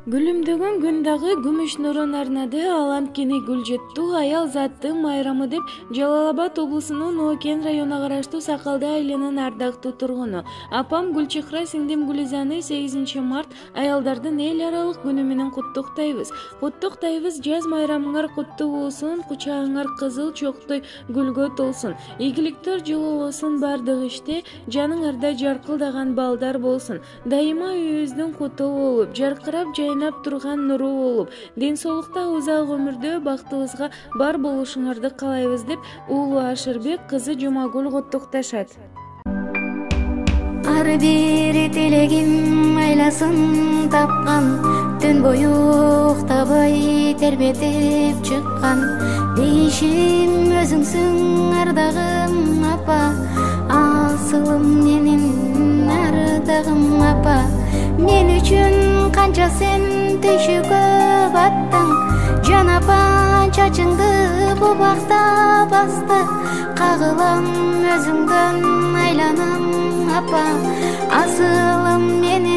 Гүлүмдөгөн күн дагы күмүш нурун арнады. Ал анткени Гүлжеттуу аял заттын майрамы деп Жалал Абад облусунун Оокен районуна караштуу Сакалды айылынын ардактуу тургуну апам Гүлчехра сиңдим Гүлизаны 8 март аялдардын эл аралык күнү менен куттуктайбыз. Куттуктайбыз, жаз майрамыңар куттуу болсун, кучагыңар кызыл чоктой гүлгө толсун, ийгиликтер жылуулосун бардык иште, жаныңарда жаркылдаган балдар болсун, дайыма үйүбүздүн куту болуп, жаркырап жайнап турган нуру болуп, ден соолукта узак өмүрдө бактыбызга бар болушуңарды каалайбыз деп уулу Ашырбек кызы Жумагүл куттукташат. Ар бир тилегим айласын тапкан, түн бою уктабай тербетип чыккан, дейишим өзүңсүң ардагым апа, асылым менин ардагым апа. Мен үчүн канча сен түйшүккө баттың, жан апа чачыңды бу бакта басты, кагылам өзүңдөн айланам апа, асылым менин